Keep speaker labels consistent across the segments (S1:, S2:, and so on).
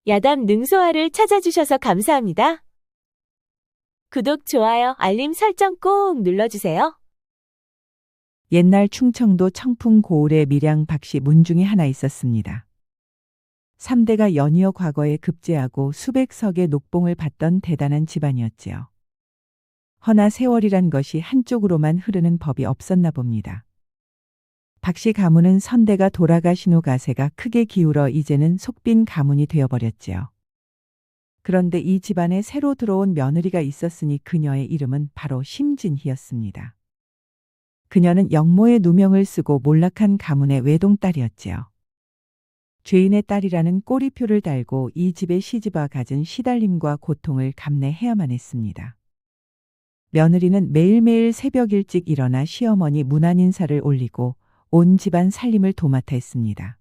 S1: 야담 능소화를 찾아주셔서 감사합니다. 구독, 좋아요, 알림 설정 꼭 눌러주세요.
S2: 옛날 충청도 청풍 고을의 밀양 박씨 문중에 하나 있었습니다. 3대가 연이어 과거에 급제하고 수백 석의 녹봉을 받던 대단한 집안이었지요. 허나 세월이란 것이 한쪽으로만 흐르는 법이 없었나 봅니다. 박씨 가문은 선대가 돌아가신 후 가세가 크게 기울어 이제는 속빈 가문이 되어버렸지요. 그런데 이 집안에 새로 들어온 며느리가 있었으니 그녀의 이름은 바로 심진희였습니다. 그녀는 영모의 누명을 쓰고 몰락한 가문의 외동딸이었지요. 죄인의 딸이라는 꼬리표를 달고 이 집의 시집와 갖은 시달림과 고통을 감내해야만 했습니다. 며느리는 매일매일 새벽 일찍 일어나 시어머니 문안인사를 올리고 온 집안 살림을 도맡아 했습니다.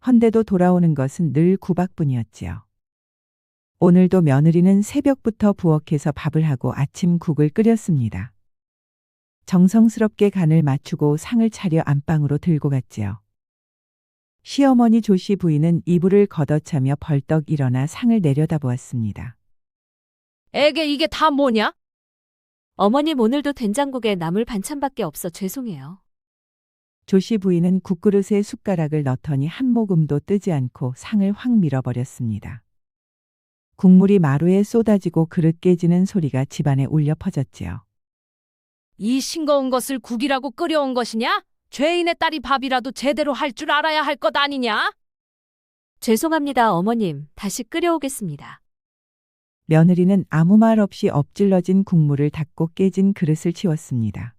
S2: 헌데도 돌아오는 것은 늘 구박뿐이었지요. 오늘도 며느리는 새벽부터 부엌에서 밥을 하고 아침 국을 끓였습니다. 정성스럽게 간을 맞추고 상을 차려 안방으로 들고 갔지요. 시어머니 조씨 부인은 이불을 걷어차며 벌떡 일어나 상을 내려다보았습니다.
S3: 애게 이게 다 뭐냐?
S1: 어머님, 오늘도 된장국에 나물 반찬밖에 없어 죄송해요.
S2: 조씨 부인은 국그릇에 숟가락을 넣더니 한 모금도 뜨지 않고 상을 확 밀어버렸습니다. 국물이 마루에 쏟아지고 그릇 깨지는 소리가 집안에 울려 퍼졌지요.
S3: 이 싱거운 것을 국이라고 끓여온 것이냐? 죄인의 딸이 밥이라도 제대로 할 줄 알아야 할 것 아니냐?
S1: 죄송합니다, 어머님. 다시 끓여오겠습니다.
S2: 며느리는 아무 말 없이 엎질러진 국물을 닦고 깨진 그릇을 치웠습니다.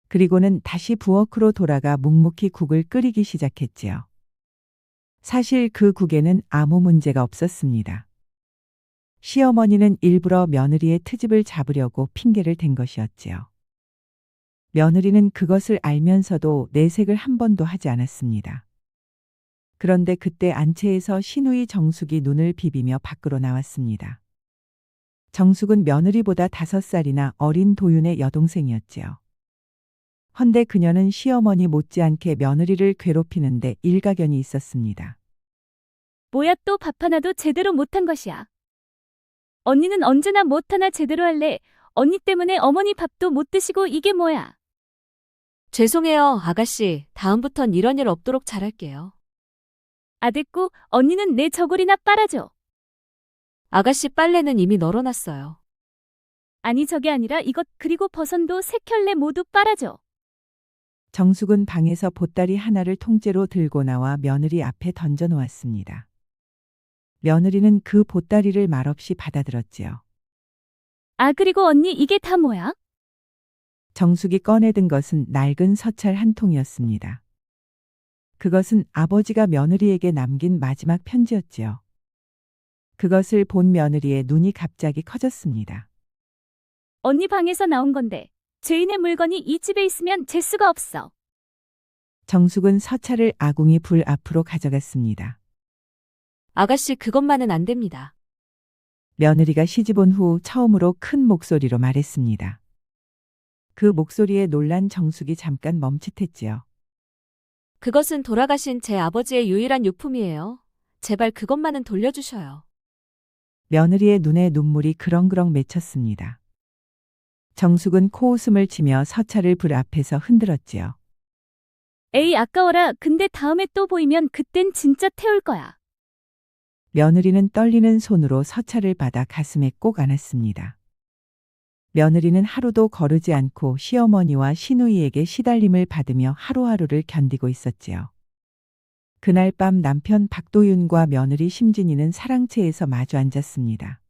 S2: 그리고는 다시 부엌으로 돌아가 묵묵히 국을 끓이기 시작했지요. 사실 그 국에는 아무 문제가 없었습니다. 시어머니는 일부러 며느리의 트집을 잡으려고 핑계를 댄 것이었지요. 며느리는 그것을 알면서도 내색을 한 번도 하지 않았습니다. 그런데 그때 안채에서 시누이 정숙이 눈을 비비며 밖으로 나왔습니다. 정숙은 며느리보다 5살이나 어린 도윤의 여동생이었지요. 헌데 그녀는 시어머니 못지않게 며느리를 괴롭히는데 일가견이 있었습니다.
S4: 뭐야, 또 밥 하나도 제대로 못한 것이야. 언니는 언제나 못 하나 제대로 할래. 언니 때문에 어머니 밥도 못 드시고 이게 뭐야.
S1: 죄송해요, 아가씨. 다음부턴 이런 일 없도록 잘할게요.
S4: 아, 됐고 언니는 내 저고리나 빨아줘.
S1: 아가씨, 빨래는 이미 널어놨어요.
S4: 아니, 저게 아니라 이것, 그리고 버선도 3켤레 모두 빨아줘.
S2: 정숙은 방에서 보따리 하나를 통째로 들고 나와 며느리 앞에 던져 놓았습니다. 며느리는 그 보따리를 말없이 받아들었지요.
S4: 아, 그리고 언니 이게 다 뭐야?
S2: 정숙이 꺼내든 것은 낡은 서찰 한 통이었습니다. 그것은 아버지가 며느리에게 남긴 마지막 편지였지요. 그것을 본 며느리의 눈이 갑자기 커졌습니다.
S4: 언니 방에서 나온 건데 죄인의 물건이 이 집에 있으면 재수가 없어.
S2: 정숙은 서찰을 아궁이 불 앞으로 가져갔습니다.
S1: 아가씨, 그것만은 안 됩니다.
S2: 며느리가 시집 온 후 처음으로 큰 목소리로 말했습니다. 그 목소리에 놀란 정숙이 잠깐 멈칫했지요.
S1: 그것은 돌아가신 제 아버지의 유일한 유품이에요. 제발 그것만은 돌려주셔요.
S2: 며느리의 눈에 눈물이 그렁그렁 맺혔습니다. 정숙은 코웃음을 치며 서찰을 불 앞에서 흔들었지요.
S4: 에이, 아까워라. 근데 다음에 또 보이면 그땐 진짜 태울 거야.
S2: 며느리는 떨리는 손으로 서찰을 받아 가슴에 꼭 안았습니다. 며느리는 하루도 거르지 않고 시어머니와 시누이에게 시달림을 받으며 하루하루를 견디고 있었지요. 그날 밤 남편 박도윤과 며느리 심진이는 사랑채에서 마주 앉았습니다.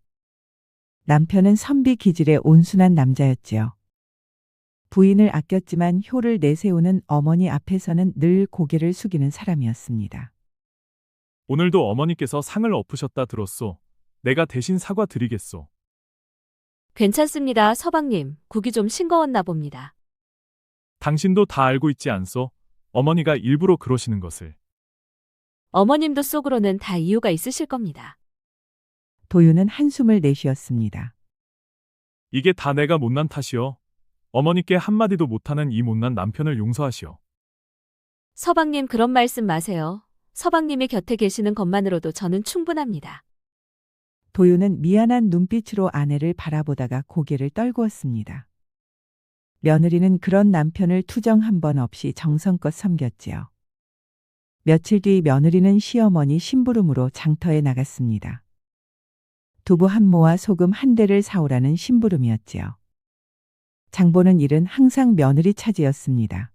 S2: 남편은 선비 기질의 온순한 남자였지요. 부인을 아꼈지만 효를 내세우는 어머니 앞에서는 늘 고개를 숙이는 사람이었습니다.
S5: 오늘도 어머니께서 상을 엎으셨다 들었소. 내가 대신 사과드리겠소.
S1: 괜찮습니다, 서방님. 국이 좀 싱거웠나 봅니다.
S5: 당신도 다 알고 있지 않소? 어머니가 일부러 그러시는 것을.
S1: 어머님도 속으로는 다 이유가 있으실 겁니다.
S2: 도윤은 한숨을 내쉬었습니다.
S5: 이게 다 내가 못난 탓이오. 어머니께 한마디도 못하는 이 못난 남편을 용서하시오.
S1: 서방님, 그런 말씀 마세요. 서방님이 곁에 계시는 것만으로도 저는 충분합니다.
S2: 도윤은 미안한 눈빛으로 아내를 바라보다가 고개를 떨구었습니다. 며느리는 그런 남편을 투정 한 번 없이 정성껏 섬겼지요. 며칠 뒤 며느리는 시어머니 심부름으로 장터에 나갔습니다. 두부 한 모와 소금 한 대를 사오라는 심부름이었지요. 장보는 일은 항상 며느리 차지였습니다.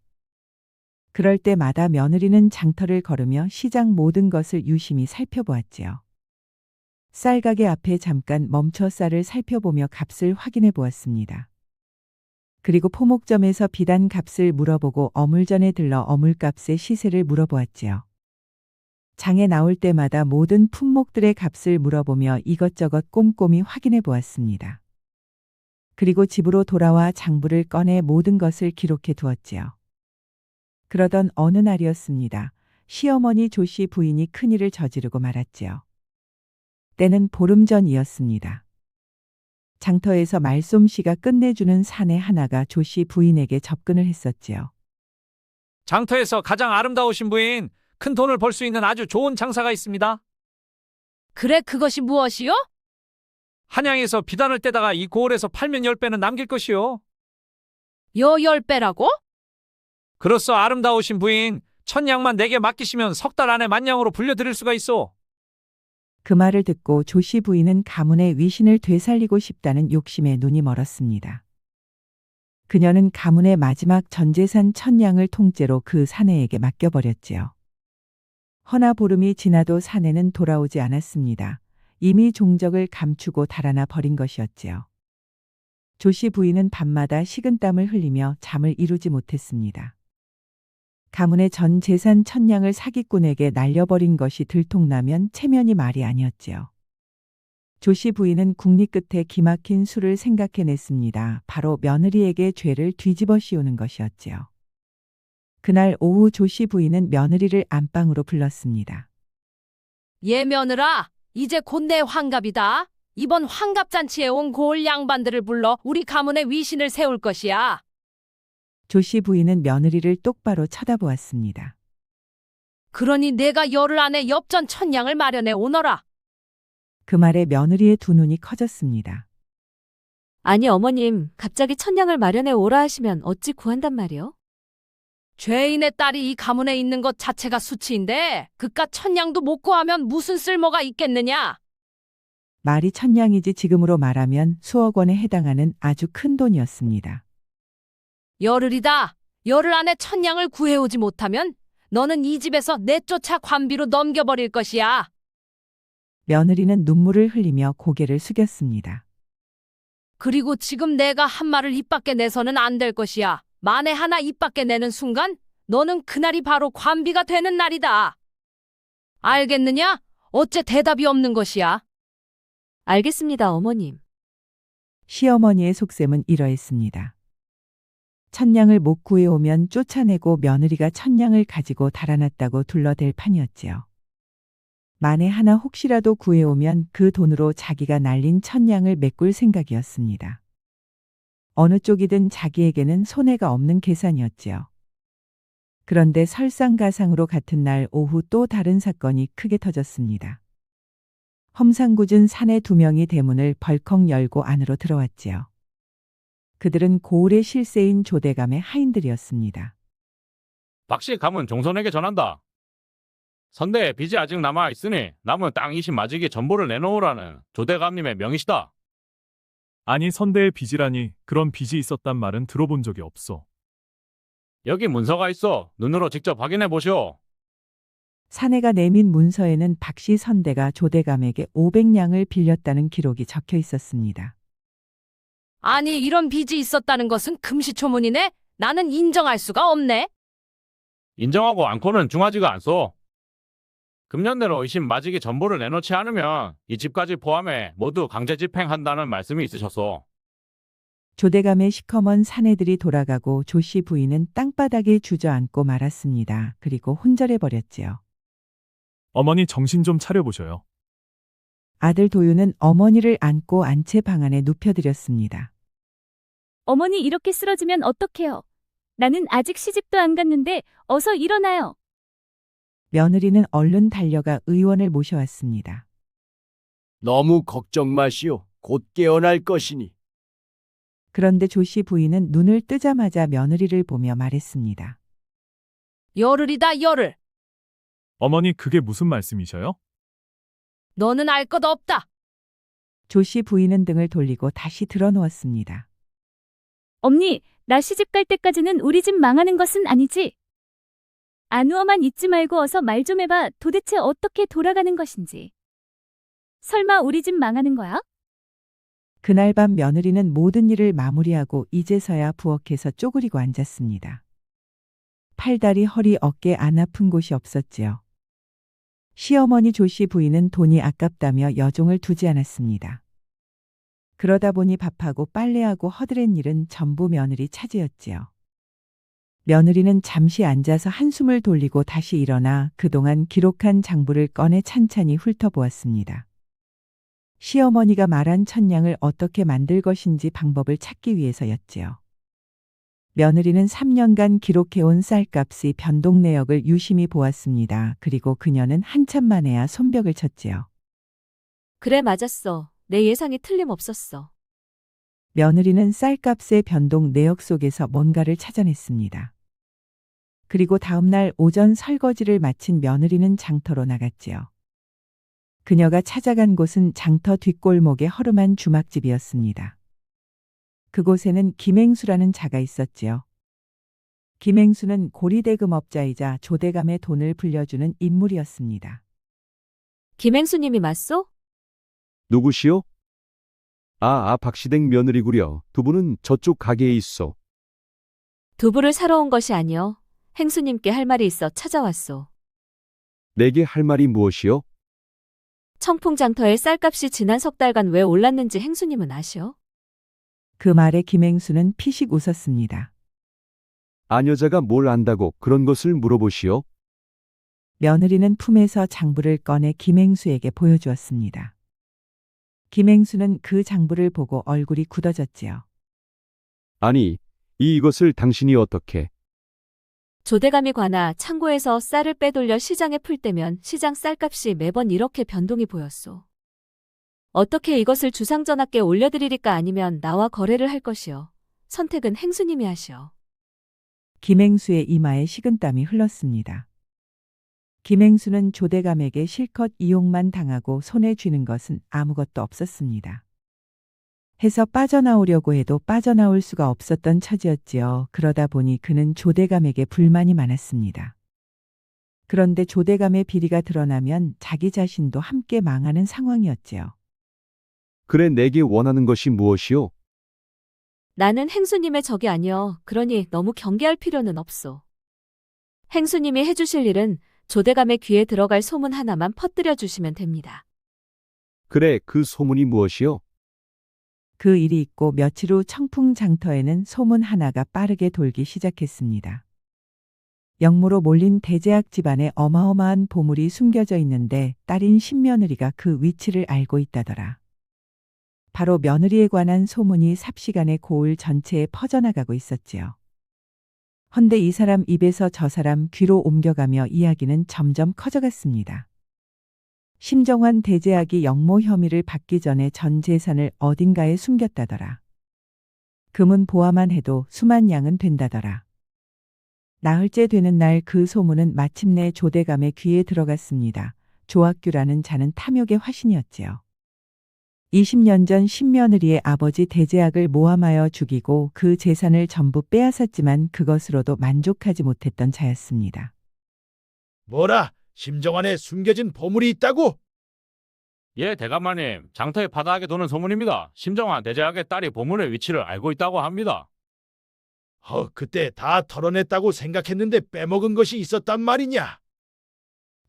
S2: 그럴 때마다 며느리는 장터를 걸으며 시장 모든 것을 유심히 살펴보았지요. 쌀가게 앞에 잠깐 멈춰 쌀을 살펴보며 값을 확인해 보았습니다. 그리고 포목점에서 비단 값을 물어보고 어물전에 들러 어물값의 시세를 물어보았지요. 장에 나올 때마다 모든 품목들의 값을 물어보며 이것저것 꼼꼼히 확인해 보았습니다. 그리고 집으로 돌아와 장부를 꺼내 모든 것을 기록해 두었지요. 그러던 어느 날이었습니다. 시어머니 조씨 부인이 큰일을 저지르고 말았지요. 때는 보름 전이었습니다. 장터에서 말솜씨가 끝내주는 사내 하나가 조씨 부인에게 접근을 했었지요.
S6: 장터에서 가장 아름다우신 부인, 큰 돈을 벌 수 있는 아주 좋은 장사가 있습니다.
S3: 그래, 그것이 무엇이요?
S6: 한양에서 비단을 떼다가 이 고을에서 팔면 10배는 남길 것이요.
S3: 10배라고?
S6: 그로써 아름다우신 부인, 천냥만 내게 맡기시면 석 달 안에 만냥으로 불려드릴 수가 있어.
S2: 그 말을 듣고 조씨 부인은 가문의 위신을 되살리고 싶다는 욕심에 눈이 멀었습니다. 그녀는 가문의 마지막 전재산 1000냥을 통째로 그 사내에게 맡겨버렸지요. 허나 보름이 지나도 사내는 돌아오지 않았습니다. 이미 종적을 감추고 달아나 버린 것이었지요. 조씨 부인은 밤마다 식은땀을 흘리며 잠을 이루지 못했습니다. 가문의 전 재산 1000냥을 사기꾼에게 날려버린 것이 들통나면 체면이 말이 아니었지요. 조씨 부인은 국리 끝에 기막힌 수를 생각해냈습니다. 바로 며느리에게 죄를 뒤집어 씌우는 것이었지요. 그날 오후 조씨 부인은 며느리를 안방으로 불렀습니다.
S3: 예, 며느라, 이제 곧 내 환갑이다. 이번 환갑잔치에 온 고을 양반들을 불러 우리 가문의 위신을 세울 것이야.
S2: 조씨 부인은 며느리를 똑바로 쳐다보았습니다.
S3: 그러니 내가 열흘 안에 엽전 1000냥을 마련해 오너라.
S2: 그 말에 며느리의 두 눈이 커졌습니다.
S1: 아니 어머님, 갑자기 천냥을 마련해 오라 하시면 어찌 구한단 말이요?
S3: 죄인의 딸이 이 가문에 있는 것 자체가 수치인데 그깟 1000냥도 못 구하면 무슨 쓸모가 있겠느냐?
S2: 말이 1000냥이지 지금으로 말하면 수억 원에 해당하는 아주 큰 돈이었습니다.
S3: 열흘이다. 열흘 안에 1000냥을 구해오지 못하면 너는 이 집에서 내쫓아 관비로 넘겨버릴 것이야.
S2: 며느리는 눈물을 흘리며 고개를 숙였습니다.
S3: 그리고 지금 내가 한 말을 입 밖에 내서는 안 될 것이야. 만에 하나 입 밖에 내는 순간 너는 그날이 바로 관비가 되는 날이다. 알겠느냐? 어째 대답이 없는 것이야.
S1: 알겠습니다, 어머님.
S2: 시어머니의 속셈은 이러했습니다. 1000냥을 못 구해오면 쫓아내고 며느리가 1000냥을 가지고 달아났다고 둘러댈 판이었지요. 만에 하나 혹시라도 구해오면 그 돈으로 자기가 날린 1000냥을 메꿀 생각이었습니다. 어느 쪽이든 자기에게는 손해가 없는 계산이었지요. 그런데 설상가상으로 같은 날 오후 또 다른 사건이 크게 터졌습니다. 험상궂은 사내 2명이 대문을 벌컥 열고 안으로 들어왔지요. 그들은 고을의 실세인 조대감의 하인들이었습니다.
S7: 박씨 가문 종선에게 전한다. 선대에 빚이 아직 남아 있으니 남은 땅 20마지기 전보를 내놓으라는 조대감님의 명이시다.
S5: 아니 선대의 빚이라니 그런 빚이 있었단 말은 들어본 적이 없어.
S7: 여기 문서가 있어 눈으로 직접 확인해 보시오.
S2: 사내가 내민 문서에는 박씨 선대가 조대감에게 500냥을 빌렸다는 기록이 적혀 있었습니다.
S3: 아니 이런 빚이 있었다는 것은 금시초문이네. 나는 인정할 수가 없네.
S7: 인정하고 않고는 중하지가 않소. 금년내로 20마지기 전보를 내놓지 않으면 이 집까지 포함해 모두 강제 집행한다는 말씀이 있으셨소.
S2: 조대감의 시커먼 사내들이 돌아가고 조씨 부인은 땅바닥에 주저앉고 말았습니다. 그리고 혼절해버렸지요.
S5: 어머니 정신 좀 차려보셔요.
S2: 아들 도유는 어머니를 안고 안채 방 안에 눕혀드렸습니다.
S4: 어머니 이렇게 쓰러지면 어떡해요? 나는 아직 시집도 안 갔는데 어서 일어나요.
S2: 며느리는 얼른 달려가 의원을 모셔왔습니다.
S8: 너무 걱정 마시오. 곧 깨어날 것이니.
S2: 그런데 조 씨 부인은 눈을 뜨자마자 며느리를 보며 말했습니다.
S3: 열흘이다, 열흘.
S5: 어머니 그게 무슨 말씀이셔요?
S3: 너는 알 것 없다.
S2: 조 씨 부인은 등을 돌리고 다시 드러누웠습니다.
S4: 엄니, 나 시집 갈 때까지는 우리 집 망하는 것은 아니지. 안 누워만 있지 말고 어서 말 좀 해봐. 도대체 어떻게 돌아가는 것인지. 설마 우리 집 망하는 거야?
S2: 그날 밤 며느리는 모든 일을 마무리하고 이제서야 부엌에서 쪼그리고 앉았습니다. 팔다리, 허리, 어깨 안 아픈 곳이 없었지요. 시어머니 조 씨 부인은 돈이 아깝다며 여종을 두지 않았습니다. 그러다 보니 밥하고 빨래하고 허드렛 일은 전부 며느리 차지였지요. 며느리는 잠시 앉아서 한숨을 돌리고 다시 일어나 그동안 기록한 장부를 꺼내 찬찬히 훑어보았습니다. 시어머니가 말한 천냥을 어떻게 만들 것인지 방법을 찾기 위해서였지요. 며느리는 3년간 기록해온 쌀값의 변동 내역을 유심히 보았습니다. 그리고 그녀는 한참 만에야 손뼉을 쳤지요.
S1: 그래, 맞았어. 내 예상이 틀림없었어.
S2: 며느리는 쌀값의 변동 내역 속에서 뭔가를 찾아냈습니다. 그리고 다음날 오전 설거지를 마친 며느리는 장터로 나갔지요. 그녀가 찾아간 곳은 장터 뒷골목의 허름한 주막집이었습니다. 그곳에는 김행수라는 자가 있었지요. 김행수는 고리대금업자이자 조대감의 돈을 불려주는 인물이었습니다.
S1: 김행수님이 맞소?
S9: 누구시오? 박시댁 며느리구려. 두 분은 저쪽 가게에 있어.
S1: 두부를 사러 온 것이 아니여. 행수님께 할 말이 있어 찾아왔소.
S9: 내게 할 말이 무엇이오?
S1: 청풍장터의 쌀값이 지난 석 달간 왜 올랐는지 행수님은 아시오?
S2: 그 말에 김행수는 피식 웃었습니다.
S9: 아녀자가 뭘 안다고 그런 것을 물어보시오?
S2: 며느리는 품에서 장부를 꺼내 김행수에게 보여주었습니다. 김행수는 그 장부를 보고 얼굴이 굳어졌지요.
S9: 아니, 이것을 당신이 어떻게?
S1: 조대감이 관아 창고에서 쌀을 빼돌려 시장에 풀 때면 시장 쌀값이 매번 이렇게 변동이 보였소. 어떻게 이것을 주상전하께 올려드리리까 아니면 나와 거래를 할 것이요. 선택은 행수님이 하시오.
S2: 김행수의 이마에 식은땀이 흘렀습니다. 김행수는 조대감에게 실컷 이용만 당하고 손에 쥐는 것은 아무것도 없었습니다. 해서 빠져나오려고 해도 빠져나올 수가 없었던 처지였지요. 그러다 보니 그는 조대감에게 불만이 많았습니다. 그런데 조대감의 비리가 드러나면 자기 자신도 함께 망하는 상황이었지요.
S9: 그래 내게 원하는 것이 무엇이오?
S1: 나는 행수님의 적이 아니여. 그러니 너무 경계할 필요는 없소. 행수님이 해주실 일은 조대감의 귀에 들어갈 소문 하나만 퍼뜨려 주시면 됩니다.
S9: 그래 그 소문이 무엇이오?
S2: 그 일이 있고 며칠 후 청풍장터에는 소문 하나가 빠르게 돌기 시작했습니다. 영모로 몰린 대제학 집안에 어마어마한 보물이 숨겨져 있는데 딸인 신며느리가 그 위치를 알고 있다더라. 바로 며느리에 관한 소문이 삽시간에 고을 전체에 퍼져나가고 있었지요. 헌데 이 사람 입에서 저 사람 귀로 옮겨가며 이야기는 점점 커져갔습니다. 심정환 대제학이 영모 혐의를 받기 전에 전 재산을 어딘가에 숨겼다더라. 금은 보아만 해도 수만 양은 된다더라. 나흘째 되는 날 그 소문은 마침내 조대감의 귀에 들어갔습니다. 조학규라는 자는 탐욕의 화신이었지요. 20년 전 신며느리의 아버지 대제학을 모함하여 죽이고 그 재산을 전부 빼앗았지만 그것으로도 만족하지 못했던 자였습니다.
S8: 뭐라? 심정안에 숨겨진 보물이 있다고?
S7: 예, 대감마님. 장터의 바닥에 도는 소문입니다. 심정환 대제학의 딸이 보물의 위치를 알고 있다고 합니다.
S8: 그때 다 털어냈다고 생각했는데 빼먹은 것이 있었단 말이냐?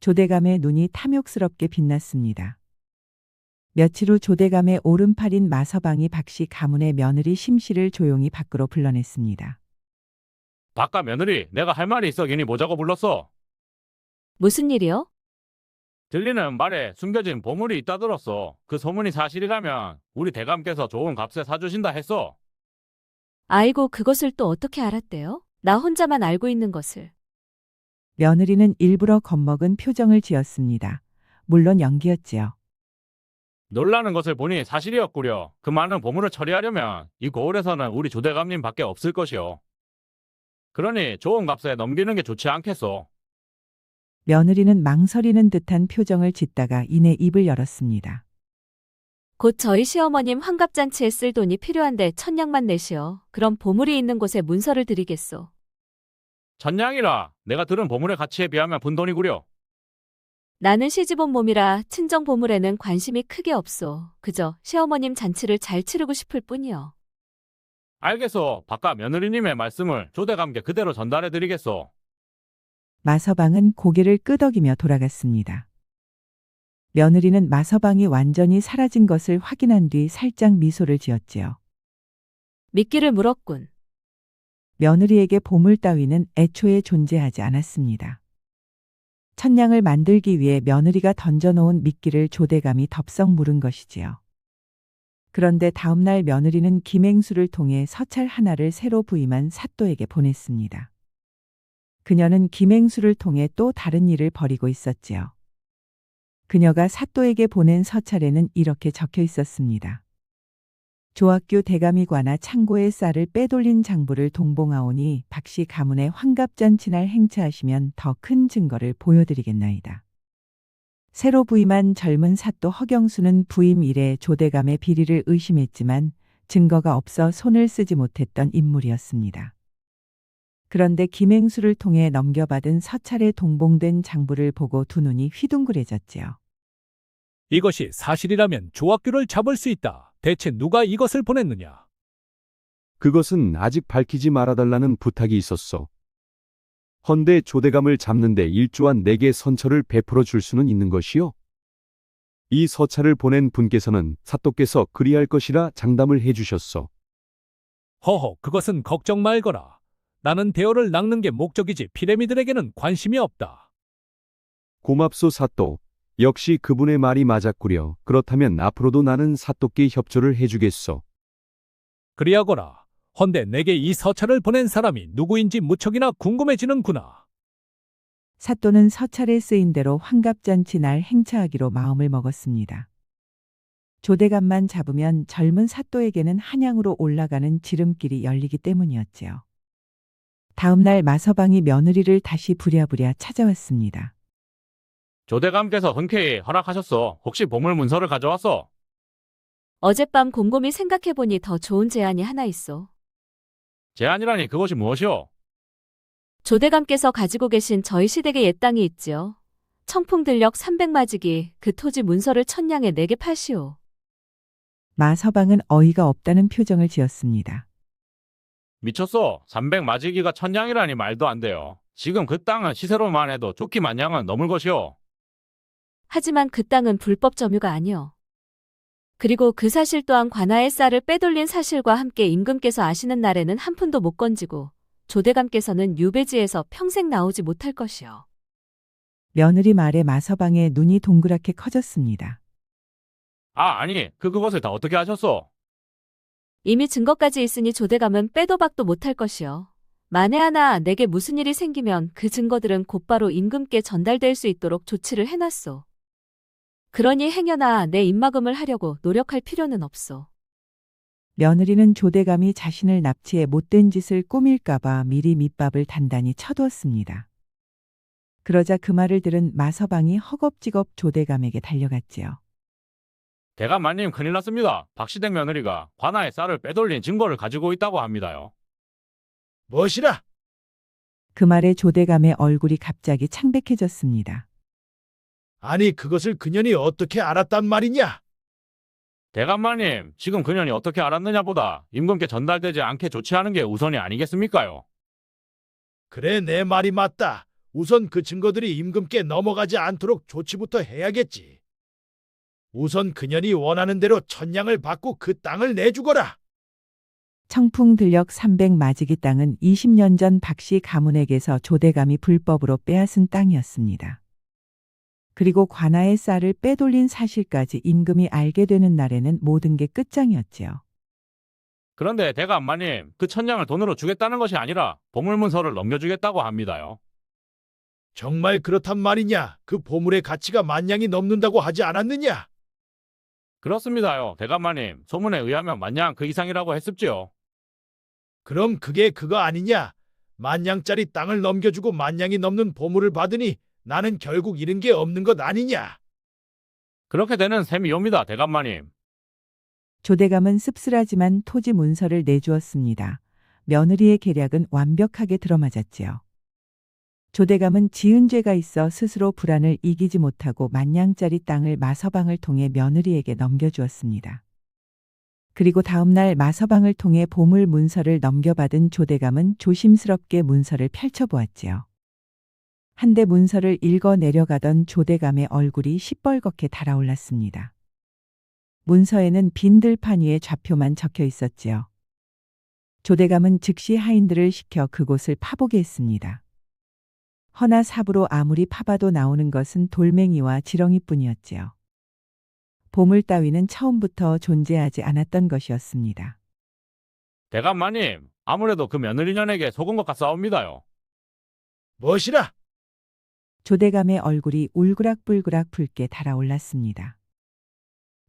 S2: 조대감의 눈이 탐욕스럽게 빛났습니다. 며칠 후 조대감의 오른팔인 마서방이 박씨 가문의 며느리 심씨를 조용히 밖으로 불러냈습니다.
S7: 바깥 며느리, 내가 할 말이 있어 괜히 뭐자고 불렀어.
S1: 무슨 일이요?
S7: 들리는 말에 숨겨진 보물이 있다 들었어. 그 소문이 사실이라면 우리 대감께서 좋은 값에 사주신다 했어.
S1: 아이고, 그것을 또 어떻게 알았대요? 나 혼자만 알고 있는 것을.
S2: 며느리는 일부러 겁먹은 표정을 지었습니다. 물론 연기였지요.
S7: 놀라는 것을 보니 사실이었구려. 그 많은 보물을 처리하려면 이 고을에서는 우리 조대감님 밖에 없을 것이오. 그러니 좋은 값에 넘기는 게 좋지 않겠소.
S2: 며느리는 망설이는 듯한 표정을 짓다가 이내 입을 열었습니다.
S1: 곧 저희 시어머님 환갑잔치에 쓸 돈이 필요한데 천냥만 내시오. 그럼 보물이 있는 곳에 문서를 드리겠소.
S7: 천냥이라 내가 들은 보물의 가치에 비하면 푼돈이구려.
S1: 나는 시집 온 몸이라 친정 보물에는 관심이 크게 없소. 그저 시어머님 잔치를 잘 치르고 싶을 뿐이요.
S7: 알겠소. 바깥 며느리님의 말씀을 조대감께 그대로 전달해드리겠소.
S2: 마서방은 고개를 끄덕이며 돌아갔습니다. 며느리는 마서방이 완전히 사라진 것을 확인한 뒤 살짝 미소를 지었지요.
S1: 미끼를 물었군.
S2: 며느리에게 보물 따위는 애초에 존재하지 않았습니다. 천냥을 만들기 위해 며느리가 던져놓은 미끼를 조대감이 덥석 물은 것이지요. 그런데 다음날 며느리는 김행수를 통해 서찰 하나를 새로 부임한 사또에게 보냈습니다. 그녀는 김행수를 통해 또 다른 일을 벌이고 있었지요. 그녀가 사또에게 보낸 서찰에는 이렇게 적혀 있었습니다. 조학규 대감이 관아 창고의 쌀을 빼돌린 장부를 동봉하오니 박씨 가문의 환갑잔치날 행차하시면 더 큰 증거를 보여드리겠나이다. 새로 부임한 젊은 사또 허경수는 부임 이래 조대감의 비리를 의심했지만 증거가 없어 손을 쓰지 못했던 인물이었습니다. 그런데 김행수를 통해 넘겨받은 서찰에 동봉된 장부를 보고 두 눈이 휘둥그레졌지요.
S10: 이것이 사실이라면 조학규를 잡을 수 있다. 대체 누가 이것을 보냈느냐?
S9: 그것은 아직 밝히지 말아달라는 부탁이 있었소. 헌데 조대감을 잡는데 일조한 내게 선처를 베풀어 줄 수는 있는 것이요. 이 서찰을 보낸 분께서는 사또께서 그리할 것이라 장담을 해주셨소.
S10: 허허, 그것은 걱정 말거라. 나는 대어를 낚는 게 목적이지 피레미들에게는 관심이 없다.
S9: 고맙소 사또. 역시 그분의 말이 맞았구려. 그렇다면 앞으로도 나는 사또께 협조를 해주겠소.
S10: 그리하거라. 헌데 내게 이 서찰을 보낸 사람이 누구인지 무척이나 궁금해지는구나.
S2: 사또는 서찰에 쓰인 대로 환갑잔치 날 행차하기로 마음을 먹었습니다. 조대감만 잡으면 젊은 사또에게는 한양으로 올라가는 지름길이 열리기 때문이었지요. 다음 날 마서방이 며느리를 다시 부랴부랴 찾아왔습니다.
S7: 조대감께서 흔쾌히 허락하셨소. 혹시 보물 문서를 가져왔소?
S1: 어젯밤 곰곰이 생각해보니 더 좋은 제안이 하나 있어.
S7: 제안이라니 그것이 무엇이오?
S1: 조대감께서 가지고 계신 저희 시댁의 옛 땅이 있지요. 청풍들녘 300마지기 그 토지 문서를 천냥에 내게 팔시오.
S2: 마서방은 어이가 없다는 표정을 지었습니다.
S7: 미쳤소. 300마지기가 천냥이라니 말도 안 돼요. 지금 그 땅은 시세로만 해도 좋기 마냥은 넘을 것이오.
S1: 하지만 그 땅은 불법 점유가 아니오. 그리고 그 사실 또한 관아의 쌀을 빼돌린 사실과 함께 임금께서 아시는 날에는 한 푼도 못 건지고 조대감께서는 유배지에서 평생 나오지 못할 것이오.
S2: 며느리 말에 마서방의 눈이 동그랗게 커졌습니다.
S7: 아니, 그것을 다 어떻게 하셨소?
S1: 이미 증거까지 있으니 조대감은 빼도 박도 못할 것이오. 만에 하나 내게 무슨 일이 생기면 그 증거들은 곧바로 임금께 전달될 수 있도록 조치를 해놨소. 그러니 행여나 내 입막음을 하려고 노력할 필요는 없소.
S2: 며느리는 조대감이 자신을 납치해 못된 짓을 꾸밀까봐 미리 밑밥을 단단히 쳐두었습니다. 그러자 그 말을 들은 마서방이 허겁지겁 조대감에게 달려갔지요.
S7: 대감마님 큰일 났습니다. 박시댁 며느리가 관아의 쌀을 빼돌린 증거를 가지고 있다고 합니다요.
S8: 무엇이라?
S2: 그 말에 조대감의 얼굴이 갑자기 창백해졌습니다.
S8: 아니 그것을 그년이 어떻게 알았단 말이냐?
S7: 대감마님, 지금 그년이 어떻게 알았느냐보다 임금께 전달되지 않게 조치하는 게 우선이 아니겠습니까요?
S8: 그래 내 말이 맞다. 우선 그 증거들이 임금께 넘어가지 않도록 조치부터 해야겠지. 우선 그년이 원하는 대로 천냥을 받고 그 땅을 내주거라.
S2: 청풍들녘 300마지기 땅은 20년 전 박씨 가문에게서 조대감이 불법으로 빼앗은 땅이었습니다. 그리고 관아의 쌀을 빼돌린 사실까지 임금이 알게 되는 날에는 모든 게 끝장이었지요.
S7: 그런데 대감마님, 그 천냥을 돈으로 주겠다는 것이 아니라 보물문서를 넘겨주겠다고 합니다요.
S8: 정말 그렇단 말이냐? 그 보물의 가치가 만냥이 넘는다고 하지 않았느냐?
S7: 그렇습니다요, 대감마님. 소문에 의하면 만냥 그 이상이라고 했습지요.
S8: 그럼 그게 그거 아니냐? 만냥짜리 땅을 넘겨주고 만냥이 넘는 보물을 받으니 나는 결국 잃은 게 없는 것 아니냐?
S7: 그렇게 되는 셈이옵니다, 대감마님.
S2: 조대감은 씁쓸하지만 토지 문서를 내주었습니다. 며느리의 계략은 완벽하게 들어맞았지요. 조대감은 지은 죄가 있어 스스로 불안을 이기지 못하고 만냥짜리 땅을 마서방을 통해 며느리에게 넘겨주었습니다. 그리고 다음 날 마서방을 통해 보물 문서를 넘겨받은 조대감은 조심스럽게 문서를 펼쳐보았지요. 한데 문서를 읽어 내려가던 조대감의 얼굴이 시뻘겋게 달아올랐습니다. 문서에는 빈 들판 위에 좌표만 적혀 있었지요. 조대감은 즉시 하인들을 시켜 그곳을 파보게 했습니다. 허나 삽으로 아무리 파봐도 나오는 것은 돌멩이와 지렁이뿐이었지요. 보물 따위는 처음부터 존재하지 않았던 것이었습니다.
S7: 대감마님, 아무래도 그 며느리년에게 속은 것 같사옵니다요.
S8: 무엇이라?
S2: 조대감의 얼굴이 울그락불그락 붉게 달아올랐습니다.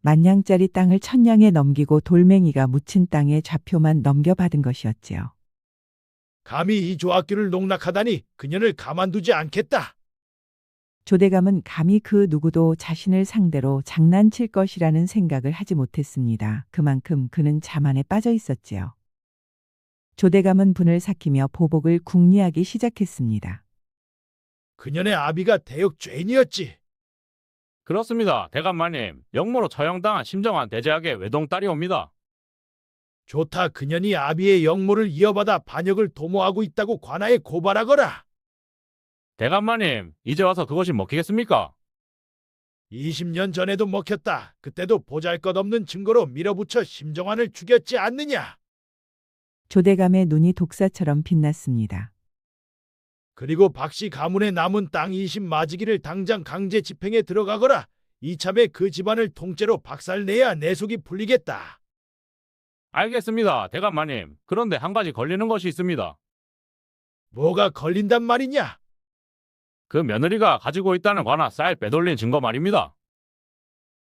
S2: 만냥짜리 땅을 천냥에 넘기고 돌멩이가 묻힌 땅에 좌표만 넘겨받은 것이었지요.
S8: 감히 이 조학규를 농락하다니 그년을 가만두지 않겠다.
S2: 조대감은 감히 그 누구도 자신을 상대로 장난칠 것이라는 생각을 하지 못했습니다. 그만큼 그는 자만에 빠져 있었지요. 조대감은 분을 삭히며 보복을 궁리하기 시작했습니다.
S8: 그년의 아비가 대역 죄인이었지.
S7: 그렇습니다, 대감마님. 역모로 처형당한 심정한 대제학의 외동딸이옵니다.
S8: 좋다. 그년이 아비의 역모를 이어받아 반역을 도모하고 있다고 관아에 고발하거라.
S7: 대감마님, 이제 와서 그것이 먹히겠습니까?
S8: 20년 전에도 먹혔다. 그때도 보잘것없는 증거로 밀어붙여 심정환을 죽였지 않느냐.
S2: 조대감의 눈이 독사처럼 빛났습니다.
S8: 그리고 박씨 가문의 남은 땅 20마지기를 당장 강제 집행에 들어가거라. 이참에 그 집안을 통째로 박살내야 내 속이 풀리겠다.
S7: 알겠습니다, 대감마님. 그런데 한 가지 걸리는 것이 있습니다.
S8: 뭐가 걸린단 말이냐?
S7: 그 며느리가 가지고 있다는 관아 쌀 빼돌린 증거 말입니다.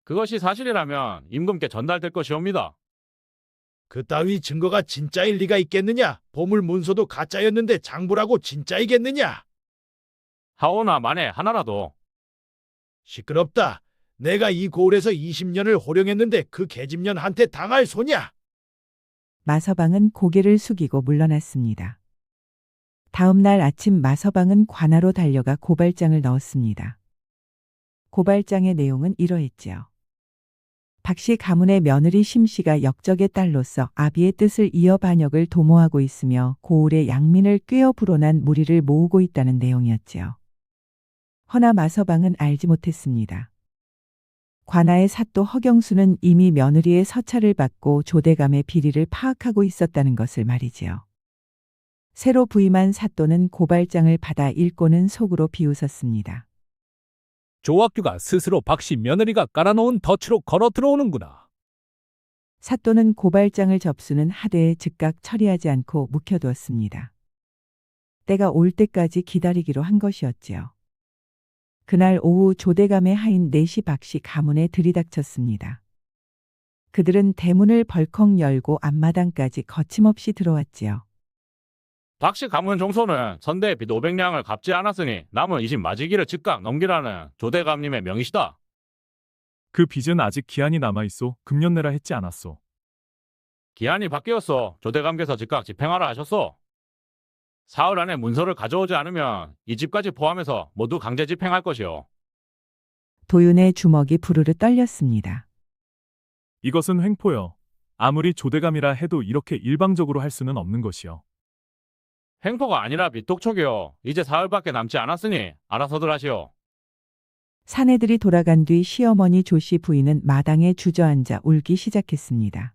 S7: 그것이 사실이라면 임금께 전달될 것이옵니다.
S8: 그따위 증거가 진짜일 리가 있겠느냐? 보물 문서도 가짜였는데 장부라고 진짜이겠느냐?
S7: 하오나 만에 하나라도.
S8: 시끄럽다. 내가 이 고을에서 20년을 호령했는데 그 계집년한테 당할 소냐?
S2: 마서방은 고개를 숙이고 물러났습니다. 다음 날 아침 마서방은 관아로 달려가 고발장을 넣었습니다. 고발장의 내용은 이러했지요. 박씨 가문의 며느리 심씨가 역적의 딸로서 아비의 뜻을 이어 반역을 도모하고 있으며 고을의 양민을 꿰어 불어난 무리를 모으고 있다는 내용이었지요. 허나 마서방은 알지 못했습니다. 관아의 사또 허경수는 이미 며느리의 서찰을 받고 조대감의 비리를 파악하고 있었다는 것을 말이지요. 새로 부임한 사또는 고발장을 받아 읽고는 속으로 비웃었습니다.
S10: 조학규가 스스로 박씨 며느리가 깔아놓은 덫으로 걸어 들어오는구나.
S2: 사또는 고발장을 접수는 하되 즉각 처리하지 않고 묵혀두었습니다. 때가 올 때까지 기다리기로 한 것이었지요. 그날 오후 조대감의 하인 넷이 박씨 가문에 들이닥쳤습니다. 그들은 대문을 벌컥 열고 앞마당까지 거침없이 들어왔지요.
S7: 박씨 가문 종소는 선대의 빚 500량을 갚지 않았으니 남은 20마지기를 즉각 넘기라는 조대감님의 명이시다.
S5: 그 빚은 아직 기한이 남아있어 금년 내라 했지 않았소.
S7: 기한이 바뀌었어. 조대감께서 즉각 집행하라 하셨소. 사흘 안에 문서를 가져오지 않으면 이 집까지 포함해서 모두 강제 집행할 것이오.
S2: 도윤의 주먹이 부르르 떨렸습니다.
S5: 이것은 횡포여. 아무리 조대감이라 해도 이렇게 일방적으로 할 수는 없는 것이요.
S7: 횡포가 아니라 빚독촉이오. 이제 사흘밖에 남지 않았으니 알아서들 하시오.
S2: 사내들이 돌아간 뒤 시어머니 조씨 부인은 마당에 주저앉아 울기 시작했습니다.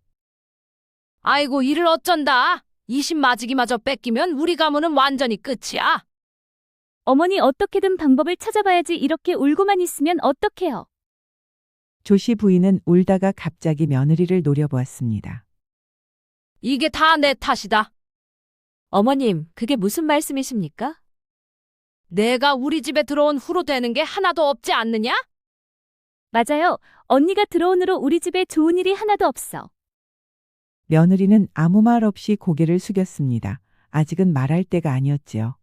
S3: 아이고 이를 어쩐다. 20마지기마저 뺏기면 우리 가문은 완전히 끝이야.
S4: 어머니 어떻게든 방법을 찾아봐야지 이렇게 울고만 있으면 어떡해요.
S2: 조씨 부인은 울다가 갑자기 며느리를 노려보았습니다.
S3: 이게 다 내 탓이다.
S1: 어머님, 그게 무슨 말씀이십니까?
S3: 내가 우리 집에 들어온 후로 되는 게 하나도 없지 않느냐?
S4: 맞아요. 언니가 들어온 후로 우리 집에 좋은 일이 하나도 없어.
S2: 며느리는 아무 말 없이 고개를 숙였습니다. 아직은 말할 때가 아니었지요.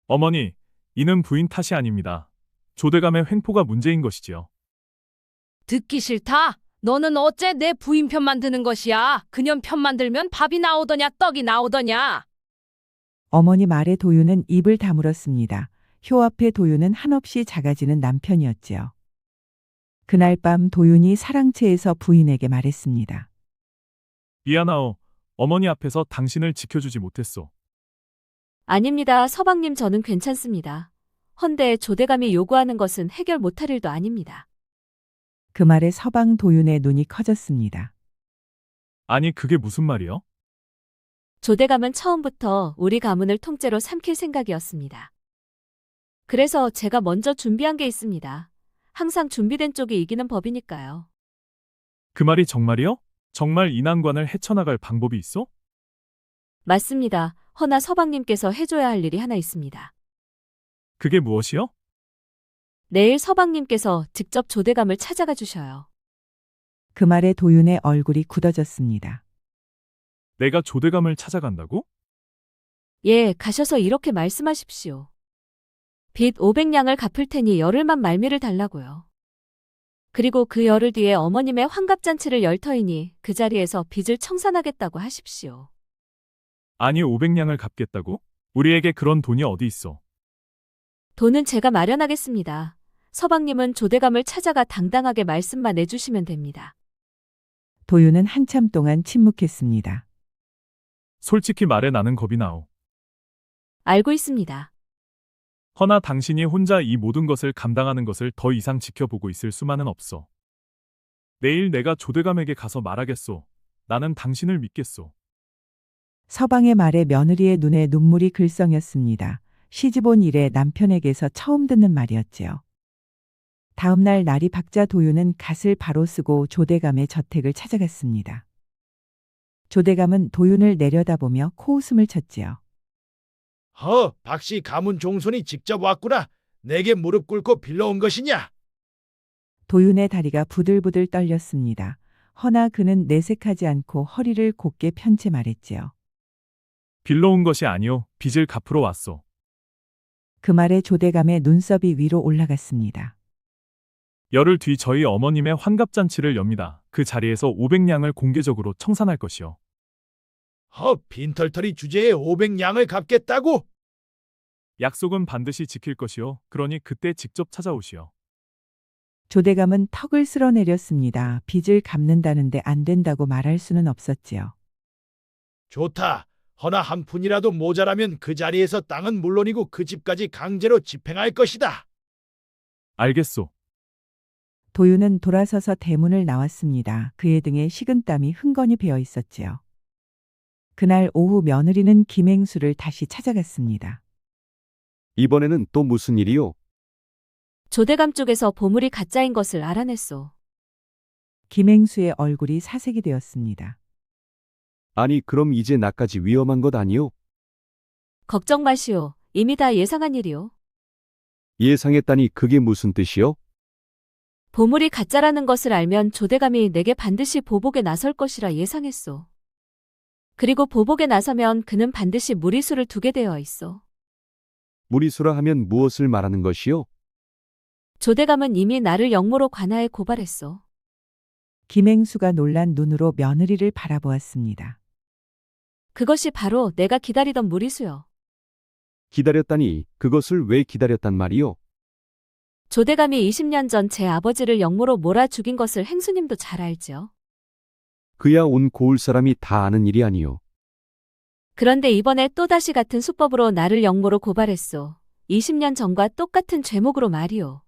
S5: 어머니, 이는 부인 탓이 아닙니다. 조대감의 횡포가 문제인 것이지요.
S3: 듣기 싫다. 너는 어째 내 부인 편만 드는 것이야. 그년 편만 들면 밥이 나오더냐 떡이 나오더냐.
S2: 어머니 말에 도윤은 입을 다물었습니다. 효 앞에 도윤은 한없이 작아지는 남편이었지요. 그날 밤 도윤이 사랑채에서 부인에게 말했습니다.
S5: 미안하오. 어머니 앞에서 당신을 지켜주지 못했소.
S1: 아닙니다. 서방님 저는 괜찮습니다. 헌데 조대감이 요구하는 것은 해결 못할 일도 아닙니다.
S2: 그 말에 서방 도윤의 눈이 커졌습니다.
S5: 아니, 그게 무슨 말이요?
S1: 조대감은 처음부터 우리 가문을 통째로 삼킬 생각이었습니다. 그래서 제가 먼저 준비한 게 있습니다. 항상 준비된 쪽이 이기는 법이니까요.
S5: 그 말이 정말이요? 정말 인안관을 헤쳐나갈 방법이 있어?
S1: 맞습니다. 허나 서방님께서 해줘야 할 일이 하나 있습니다.
S5: 그게 무엇이요?
S1: 내일 서방님께서 직접 조대감을 찾아가 주셔요.
S2: 그 말에 도윤의 얼굴이 굳어졌습니다.
S5: 내가 조대감을 찾아간다고?
S1: 예, 가셔서 이렇게 말씀하십시오. 빚 500냥을 갚을 테니 열흘만 말미를 달라고요. 그리고 그 열흘 뒤에 어머님의 환갑잔치를 열 터이니 그 자리에서 빚을 청산하겠다고 하십시오.
S5: 아니, 500냥을 갚겠다고? 우리에게 그런 돈이 어디 있어?
S1: 돈은 제가 마련하겠습니다. 서방님은 조대감을 찾아가 당당하게 말씀만 해주시면 됩니다.
S2: 도윤은 한참 동안 침묵했습니다.
S5: 솔직히 말해 나는 겁이 나오.
S1: 알고 있습니다.
S5: 허나 당신이 혼자 이 모든 것을 감당하는 것을 더 이상 지켜보고 있을 수만은 없어. 내일 내가 조대감에게 가서 말하겠소. 나는 당신을 믿겠소.
S2: 서방의 말에 며느리의 눈에 눈물이 글썽였습니다. 시집온 이래 남편에게서 처음 듣는 말이었지요. 다음 날 날이 밝자 도윤은 갓을 바로 쓰고 조대감의 저택을 찾아갔습니다. 조대감은 도윤을 내려다보며 코웃음을 쳤지요.
S8: 박씨 가문 종손이 직접 왔구나. 내게 무릎 꿇고 빌러온 것이냐?
S2: 도윤의 다리가 부들부들 떨렸습니다. 허나 그는 내색하지 않고 허리를 곧게 편 채 말했지요.
S5: 빌러온 것이 아니오. 빚을 갚으러 왔소.
S2: 그 말에 조대감의 눈썹이 위로 올라갔습니다.
S5: 열흘 뒤 저희 어머님의 환갑잔치를 엽니다. 그 자리에서 500냥을 공개적으로 청산할 것이요.
S8: 빈털터리 주제에 500냥을 갚겠다고?
S5: 약속은 반드시 지킬 것이요. 그러니 그때 직접 찾아오시오.
S2: 조대감은 턱을 쓸어내렸습니다. 빚을 갚는다는데 안 된다고 말할 수는 없었지요.
S8: 좋다. 허나 한 푼이라도 모자라면 그 자리에서 땅은 물론이고 그 집까지 강제로 집행할 것이다.
S5: 알겠소.
S2: 도윤은 돌아서서 대문을 나왔습니다. 그의 등에 식은땀이 흥건히 배어 있었지요. 그날 오후 며느리는 김행수를 다시 찾아갔습니다.
S9: 이번에는 또 무슨 일이요?
S1: 조대감 쪽에서 보물이 가짜인 것을 알아냈소.
S2: 김행수의 얼굴이 사색이 되었습니다.
S9: 아니 그럼 이제 나까지 위험한 것 아니요?
S1: 걱정 마시오. 이미 다 예상한 일이오.
S9: 예상했다니 그게 무슨 뜻이요?
S1: 보물이 가짜라는 것을 알면 조대감이 내게 반드시 보복에 나설 것이라 예상했소. 그리고 보복에 나서면 그는 반드시 무리수를 두게 되어 있어.
S9: 무리수라 하면 무엇을 말하는 것이요?
S1: 조대감은 이미 나를 영모로 관하에 고발했소.
S2: 김행수가 놀란 눈으로 며느리를 바라보았습니다.
S1: 그것이 바로 내가 기다리던 무리수요.
S9: 기다렸다니 그것을 왜 기다렸단 말이요?
S1: 조대감이 20년 전 제 아버지를 영모로 몰아 죽인 것을 행수님도 잘 알지요.
S9: 그야 온 고을 사람이 다 아는 일이 아니요.
S1: 그런데 이번에 또다시 같은 수법으로 나를 영모로 고발했소. 20년 전과 똑같은 죄목으로 말이오.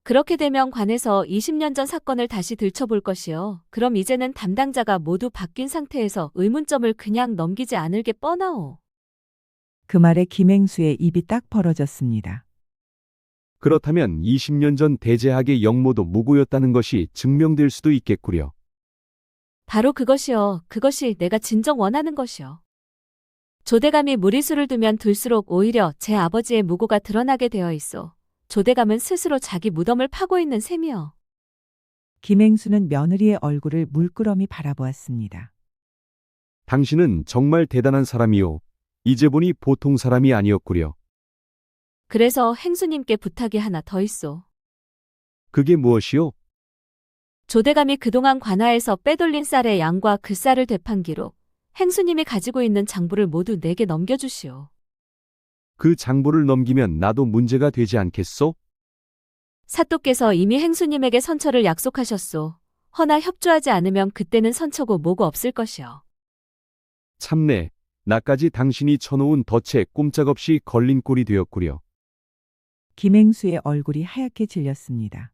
S1: 그렇게 되면 관에서 20년 전 사건을 다시 들춰볼 것이요. 그럼 이제는 담당자가 모두 바뀐 상태에서 의문점을 그냥 넘기지 않을 게 뻔하오.
S2: 그 말에 김행수의 입이 딱 벌어졌습니다.
S9: 그렇다면 20년 전 대제학의 영모도 무고였다는 것이 증명될 수도 있겠구려.
S1: 바로 그것이요. 그것이 내가 진정 원하는 것이요. 조대감이 무리수를 두면 둘수록 오히려 제 아버지의 무고가 드러나게 되어 있어. 조대감은 스스로 자기 무덤을 파고 있는 셈이여.
S2: 김행수는 며느리의 얼굴을 물끄러미 바라보았습니다.
S9: 당신은 정말 대단한 사람이요. 이제 보니 보통 사람이 아니었구려.
S1: 그래서 행수님께 부탁이 하나 더 있소.
S9: 그게 무엇이요?
S1: 조대감이 그동안 관아에서 빼돌린 쌀의 양과 그 쌀을 되판 기록, 행수님이 가지고 있는 장부를 모두 내게 넘겨주시오.
S9: 그 장부를 넘기면 나도 문제가 되지 않겠소?
S1: 사또께서 이미 행수님에게 선처를 약속하셨소. 허나 협조하지 않으면 그때는 선처고 뭐고 없을 것이오.
S9: 참내, 나까지 당신이 쳐놓은 덫에 꼼짝없이 걸린 꼴이 되었구려.
S2: 김행수의 얼굴이 하얗게 질렸습니다.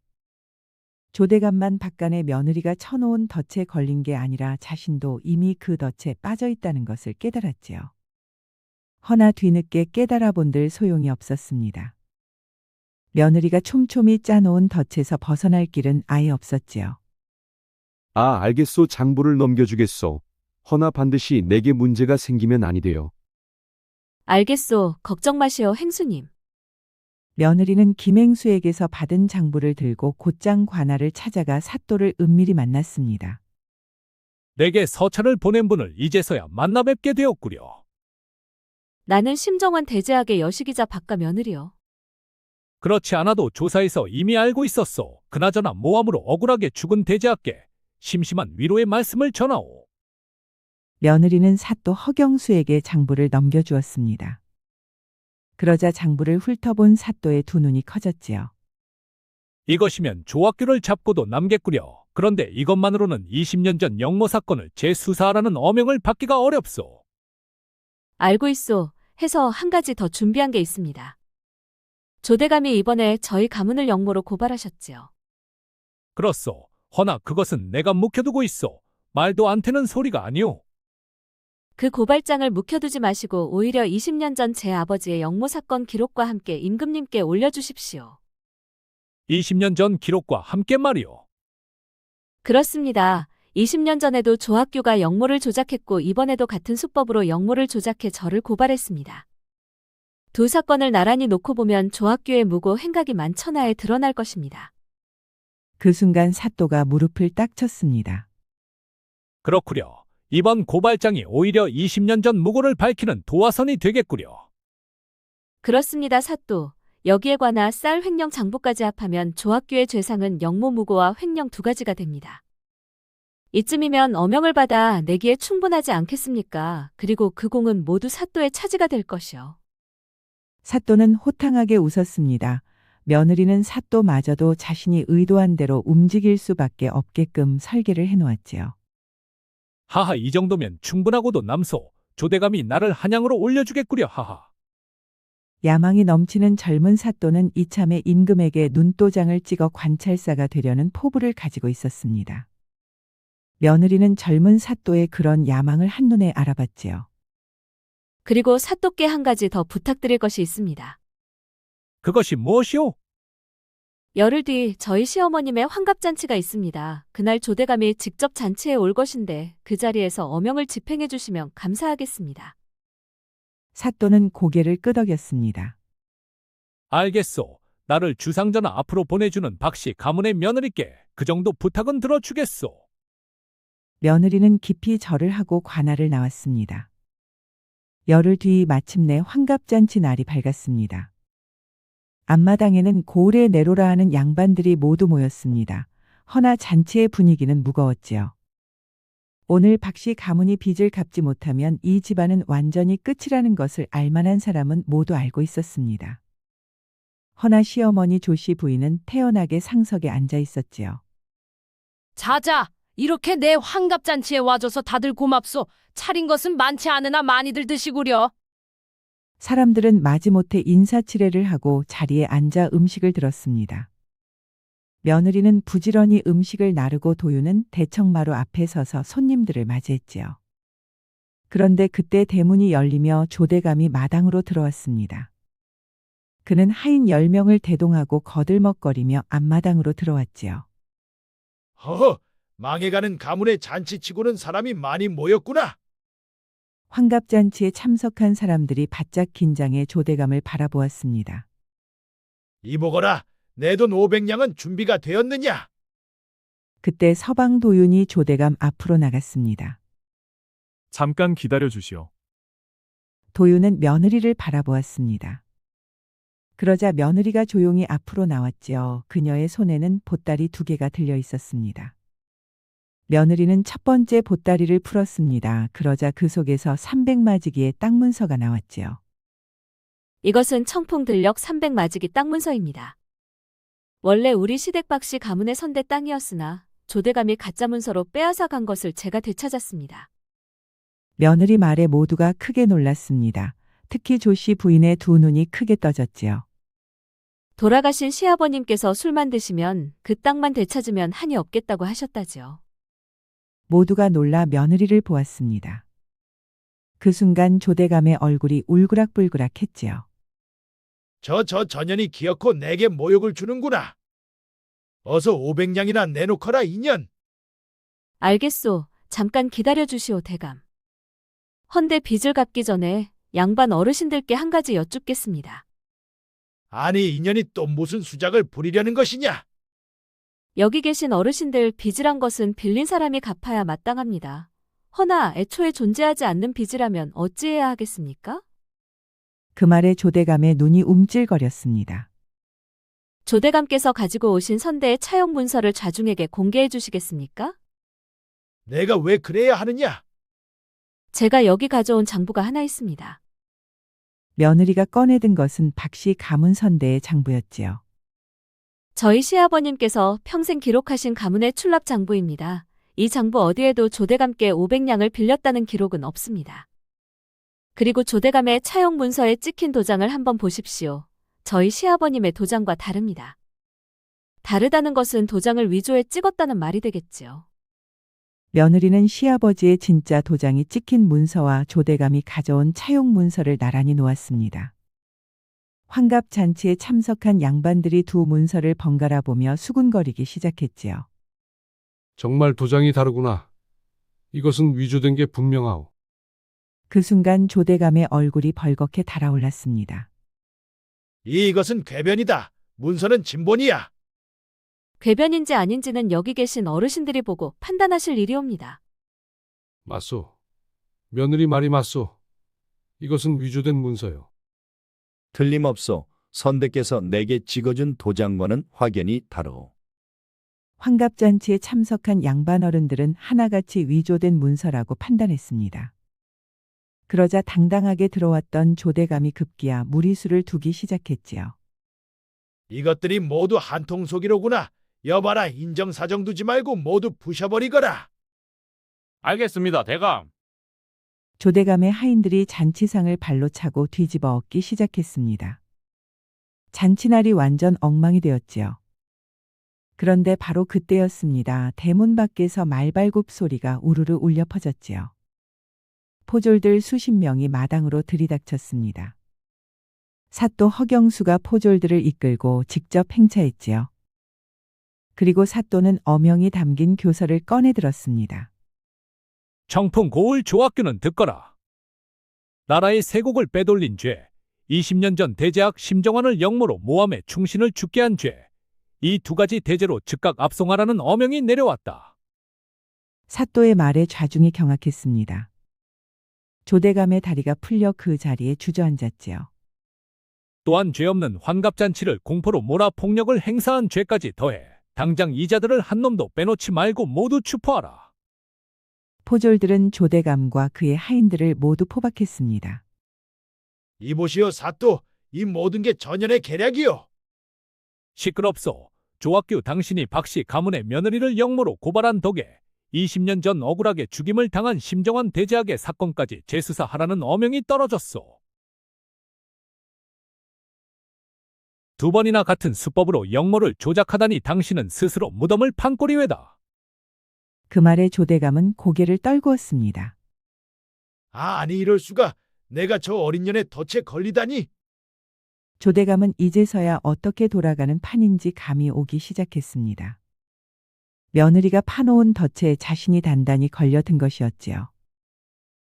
S2: 조대감만 박간의 며느리가 쳐놓은 덫에 걸린 게 아니라 자신도 이미 그 덫에 빠져 있다는 것을 깨달았지요. 허나 뒤늦게 깨달아 본들 소용이 없었습니다. 며느리가 촘촘히 짜놓은 덫에서 벗어날 길은 아예 없었지요.
S9: 아, 알겠소. 장부를 넘겨주겠소. 허나 반드시 내게 문제가 생기면 아니 돼요.
S1: 알겠소. 걱정 마시오, 행수님.
S2: 며느리는 김행수에게서 받은 장부를 들고 곧장 관아를 찾아가 사또를 은밀히 만났습니다.
S10: 내게 서천을 보낸 분을 이제서야 만나 뵙게 되었구려.
S1: 나는 심정원 대제학의 여식이자 박가 며느리요.
S10: 그렇지 않아도 조사에서 이미 알고 있었소. 그나저나 모함으로 억울하게 죽은 대제학께 심심한 위로의 말씀을 전하오.
S2: 며느리는 사또 허경수에게 장부를 넘겨주었습니다. 그러자 장부를 훑어본 사또의 두 눈이 커졌지요.
S10: 이것이면 조학규를 잡고도 남겠구려. 그런데 이것만으로는 20년 전 영모 사건을 재수사하라는 어명을 받기가 어렵소.
S1: 알고 있소. 해서 한 가지 더 준비한 게 있습니다. 조대감이 이번에 저희 가문을 영모로 고발하셨지요.
S10: 그렇소. 허나 그것은 내가 묵혀두고 있소. 말도 안 되는 소리가 아니오.
S1: 그 고발장을 묵혀두지 마시고 오히려 20년 전 제 아버지의 영모 사건 기록과 함께 임금님께 올려주십시오.
S10: 20년 전 기록과 함께 말이오.
S1: 그렇습니다. 20년 전에도 조학규가 영모를 조작했고 이번에도 같은 수법으로 영모를 조작해 저를 고발했습니다. 두 사건을 나란히 놓고 보면 조학규의 무고 행각이 만천하에 드러날 것입니다.
S2: 그 순간 사또가 무릎을 딱 쳤습니다.
S10: 그렇구려. 이번 고발장이 오히려 20년 전 무고를 밝히는 도화선이 되겠구려.
S1: 그렇습니다, 사또. 여기에 관하 쌀 횡령 장부까지 합하면 조학규의 죄상은 영모 무고와 횡령 두 가지가 됩니다. 이쯤이면 어명을 받아 내기에 충분하지 않겠습니까? 그리고 그 공은 모두 사또의 차지가 될 것이요.
S2: 사또는 호탕하게 웃었습니다. 며느리는 사또마저도 자신이 의도한 대로 움직일 수밖에 없게끔 설계를 해놓았지요.
S10: 하하, 이 정도면 충분하고도 남소. 조대감이 나를 한양으로 올려주겠구려. 하하.
S2: 야망이 넘치는 젊은 사또는 이참에 임금에게 눈도장을 찍어 관찰사가 되려는 포부를 가지고 있었습니다. 며느리는 젊은 사또의 그런 야망을 한눈에 알아봤지요.
S1: 그리고 사또께 한 가지 더 부탁드릴 것이 있습니다.
S10: 그것이 무엇이오?
S1: 열흘 뒤 저희 시어머님의 환갑잔치가 있습니다. 그날 조대감이 직접 잔치에 올 것인데 그 자리에서 어명을 집행해 주시면 감사하겠습니다.
S2: 사또는 고개를 끄덕였습니다.
S10: 알겠소. 나를 주상전하 앞으로 보내주는 박씨 가문의 며느리께 그 정도 부탁은 들어주겠소.
S2: 며느리는 깊이 절을 하고 관아를 나왔습니다. 열흘 뒤 마침내 환갑잔치 날이 밝았습니다. 앞마당에는 고을에 내로라 하는 양반들이 모두 모였습니다. 허나 잔치의 분위기는 무거웠지요. 오늘 박씨 가문이 빚을 갚지 못하면 이 집안은 완전히 끝이라는 것을 알만한 사람은 모두 알고 있었습니다. 허나 시어머니 조씨 부인은 태연하게 상석에 앉아 있었지요.
S3: 자자, 이렇게 내 환갑잔치에 와줘서 다들 고맙소. 차린 것은 많지 않으나 많이들 드시구려.
S2: 사람들은 마지못해 인사치레를 하고 자리에 앉아 음식을 들었습니다. 며느리는 부지런히 음식을 나르고 도유는 대청마루 앞에 서서 손님들을 맞이했지요. 그런데 그때 대문이 열리며 조대감이 마당으로 들어왔습니다. 그는 하인 10명을 대동하고 거들먹거리며 앞마당으로 들어왔지요.
S8: 허허, 망해가는 가문의 잔치치고는 사람이 많이 모였구나.
S2: 환갑잔치에 참석한 사람들이 바짝 긴장해 조대감을 바라보았습니다.
S8: 이보거라, 내 돈 500냥은 준비가 되었느냐?
S2: 그때 서방 도윤이 조대감 앞으로 나갔습니다.
S5: 잠깐 기다려 주시오.
S2: 도윤은 며느리를 바라보았습니다. 그러자 며느리가 조용히 앞으로 나왔지요. 그녀의 손에는 보따리 2개가 들려 있었습니다. 며느리는 첫 번째 보따리를 풀었습니다. 그러자 그 속에서 300마지기의 땅 문서가 나왔지요.
S1: 이것은 청풍 들녘 300마지기 땅 문서입니다. 원래 우리 시댁박 씨 가문의 선대 땅이었으나 조대감이 가짜 문서로 빼앗아 간 것을 제가 되찾았습니다.
S2: 며느리 말에 모두가 크게 놀랐습니다. 특히 조 씨 부인의 2눈이 크게 떠졌지요.
S1: 돌아가신 시아버님께서 술만 드시면 그 땅만 되찾으면 한이 없겠다고 하셨다지요.
S2: 모두가 놀라 며느리를 보았습니다. 그 순간 조대감의 얼굴이 울그락불그락했지요.
S8: 저 전년이 기어코 내게 모욕을 주는구나. 어서 500냥이나 내놓거라, 인연.
S1: 알겠소. 잠깐 기다려 주시오, 대감. 헌데 빚을 갚기 전에 양반 어르신들께 한 가지 여쭙겠습니다.
S8: 아니, 인연이 또 무슨 수작을 부리려는 것이냐?
S1: 여기 계신 어르신들 빚이란 것은 빌린 사람이 갚아야 마땅합니다. 허나 애초에 존재하지 않는 빚이라면 어찌해야 하겠습니까?
S2: 그 말에 조대감의 눈이 움찔거렸습니다.
S1: 조대감께서 가지고 오신 선대의 차용 문서를 좌중에게 공개해 주시겠습니까?
S8: 내가 왜 그래야 하느냐?
S1: 제가 여기 가져온 장부가 하나 있습니다.
S2: 며느리가 꺼내든 것은 박씨 가문 선대의 장부였지요.
S1: 저희 시아버님께서 평생 기록하신 가문의 출납 장부입니다. 이 장부 어디에도 조대감께 500냥을 빌렸다는 기록은 없습니다. 그리고 조대감의 차용 문서에 찍힌 도장을 한번 보십시오. 저희 시아버님의 도장과 다릅니다. 다르다는 것은 도장을 위조해 찍었다는 말이 되겠지요.
S2: 며느리는 시아버지의 진짜 도장이 찍힌 문서와 조대감이 가져온 차용 문서를 나란히 놓았습니다. 환갑잔치에 참석한 양반들이 2 문서를 번갈아 보며 수군거리기 시작했지요.
S11: 정말 도장이 다르구나. 이것은 위조된 게 분명하오.
S2: 그 순간 조대감의 얼굴이 벌겋게 달아올랐습니다.
S8: 이것은 궤변이다. 문서는 진본이야.
S1: 궤변인지 아닌지는 여기 계신 어르신들이 보고 판단하실 일이옵니다.
S11: 맞소. 며느리 말이 맞소. 이것은 위조된 문서요.
S12: 틀림없소. 선대께서 내게 찍어준 도장과는 확연히 다르오.
S2: 환갑잔치에 참석한 양반 어른들은 하나같이 위조된 문서라고 판단했습니다. 그러자 당당하게 들어왔던 조대감이 급기야 무리수를 두기 시작했지요.
S8: 이것들이 모두 한통 속이로구나. 여봐라, 인정사정 두지 말고 모두 부셔버리거라.
S7: 알겠습니다, 대감.
S2: 조대감의 하인들이 잔치상을 발로 차고 뒤집어 엎기 시작했습니다. 잔치날이 완전 엉망이 되었지요. 그런데 바로 그때였습니다. 대문 밖에서 말발굽 소리가 우르르 울려 퍼졌지요. 포졸들 수십 명이 마당으로 들이닥쳤습니다. 사또 허경수가 포졸들을 이끌고 직접 행차했지요. 그리고 사또는 어명이 담긴 교서를 꺼내 들었습니다.
S10: 청풍 고을 조학규는 듣거라. 나라의 세곡을 빼돌린 죄, 20년 전 대제학 심정환을 영모로 모함해 충신을 죽게 한 죄, 이 2가지 대제로 즉각 압송하라는 어명이 내려왔다.
S2: 사또의 말에 좌중이 경악했습니다. 조대감의 다리가 풀려 그 자리에 주저앉았지요.
S10: 또한 죄 없는 환갑잔치를 공포로 몰아 폭력을 행사한 죄까지 더해 당장 이자들을 한 놈도 빼놓지 말고 모두 추포하라.
S2: 포졸들은 조대감과 그의 하인들을 모두 포박했습니다.
S8: 이보시오, 사또. 이 모든 게 전연의 계략이요.
S10: 시끄럽소. 조학규 당신이 박씨 가문의 며느리를 영모로 고발한 덕에 20년 전 억울하게 죽임을 당한 심정환 대제학의 사건까지 재수사하라는 어명이 떨어졌소. 2번이나 같은 수법으로 영모를 조작하다니 당신은 스스로 무덤을 판 꼴이외다.
S2: 그 말에 조대감은 고개를 떨구었습니다.
S8: 아니, 이럴 수가. 내가 저 어린 년의 덫에 걸리다니.
S2: 조대감은 이제서야 어떻게 돌아가는 판인지 감이 오기 시작했습니다. 며느리가 파놓은 덫에 자신이 단단히 걸려든 것이었지요.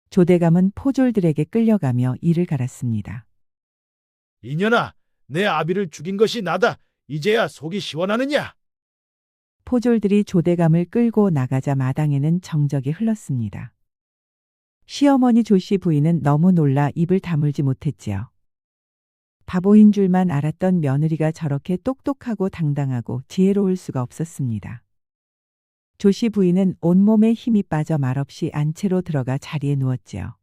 S2: 조대감은 포졸들에게 끌려가며 이를 갈았습니다.
S8: 이년아, 내 아비를 죽인 것이 나다. 이제야 속이 시원하느냐?
S2: 포졸들이 조대감을 끌고 나가자 마당에는 정적이 흘렀습니다. 시어머니 조씨 부인은 너무 놀라 입을 다물지 못했지요. 바보인 줄만 알았던 며느리가 저렇게 똑똑하고 당당하고 지혜로울 수가 없었습니다. 조씨 부인은 온몸에 힘이 빠져 말없이 안채로 들어가 자리에 누웠지요.